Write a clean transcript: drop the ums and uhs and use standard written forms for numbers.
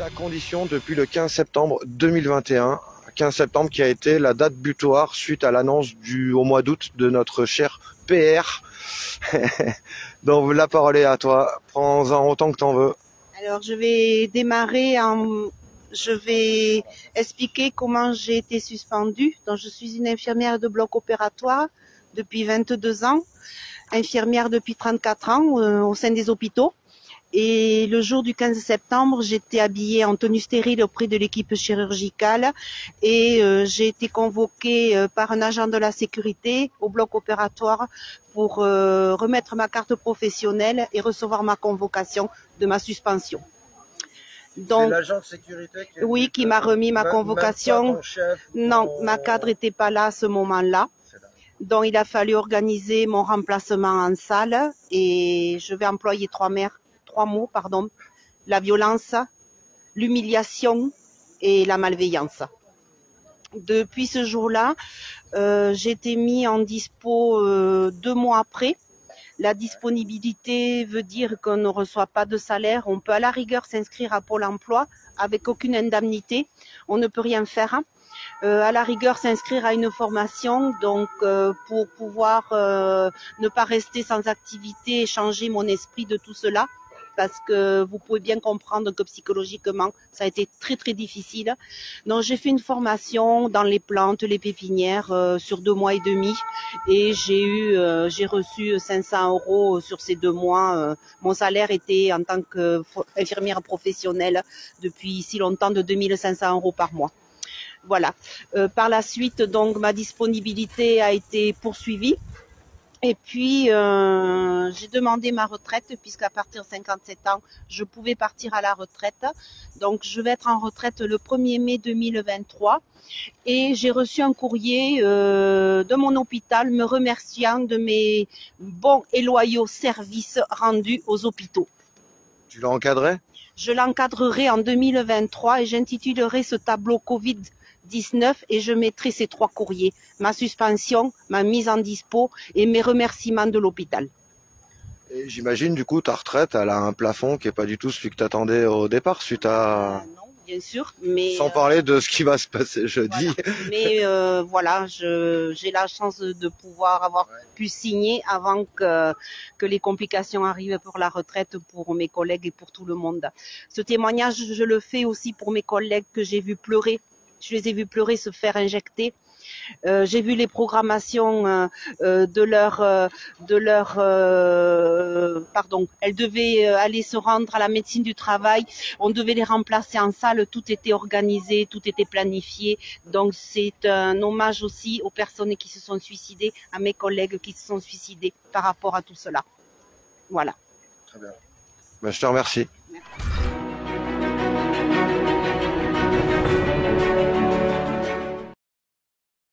ta condition depuis le 15 septembre 2021. 15 septembre qui a été la date butoir suite à l'annonce au mois d'août de notre cher PR. Donc la parole est à toi, prends-en autant que t'en veux. Alors je vais démarrer je vais expliquer comment j'ai été suspendue. Donc je suis une infirmière de bloc opératoire depuis 22 ans, infirmière depuis 34 ans au sein des hôpitaux. Et le jour du 15 septembre, j'étais habillée en tenue stérile auprès de l'équipe chirurgicale et j'ai été convoquée par un agent de la sécurité au bloc opératoire pour remettre ma carte professionnelle et recevoir ma convocation de ma suspension. Donc, c'est l'agent de sécurité qui m'a remis ma convocation. Non, ma cadre n'était pas là à ce moment-là. Donc il a fallu organiser mon remplacement en salle et je vais employer trois mots, la violence, l'humiliation et la malveillance. Depuis ce jour-là, j'ai été mis en dispo 2 mois après. La disponibilité veut dire qu'on ne reçoit pas de salaire. On peut à la rigueur s'inscrire à Pôle emploi avec aucune indemnité. On ne peut rien faire. À la rigueur s'inscrire à une formation donc pour pouvoir ne pas rester sans activité et changer mon esprit de tout cela, parce que vous pouvez bien comprendre que psychologiquement ça a été très très difficile. Donc j'ai fait une formation dans les plantes, les pépinières sur 2 mois et demi et j'ai reçu 500 € sur ces 2 mois. Mon salaire était en tant qu'infirmière professionnelle depuis si longtemps de 2500 € par mois. Voilà. Par la suite, donc, ma disponibilité a été poursuivie. Et puis, j'ai demandé ma retraite, puisqu'à partir de 57 ans, je pouvais partir à la retraite. Donc, je vais être en retraite le 1er mai 2023. Et j'ai reçu un courrier de mon hôpital me remerciant de mes bons et loyaux services rendus aux hôpitaux. Tu l'as encadré ? Je l'encadrerai en 2023 et j'intitulerai ce tableau Covid-19 et je mettrai ces 3 courriers, ma suspension, ma mise en dispo et mes remerciements de l'hôpital. Et j'imagine du coup ta retraite, elle a un plafond qui n'est pas du tout celui que tu attendais au départ suite à... Non, bien sûr, mais... Sans parler de ce qui va se passer jeudi. Voilà. Mais voilà, j'ai la chance de pouvoir avoir pu signer avant que les complications arrivent pour la retraite, pour mes collègues et pour tout le monde. Ce témoignage, je le fais aussi pour mes collègues que j'ai vu pleurer. Je les ai vus pleurer, se faire injecter. J'ai vu les programmations elles devaient aller se rendre à la médecine du travail, on devait les remplacer en salle, tout était organisé, tout était planifié. Donc c'est un hommage aussi aux personnes qui se sont suicidées, à mes collègues qui se sont suicidés par rapport à tout cela. Voilà. Très bien. Ben, je te remercie. Merci.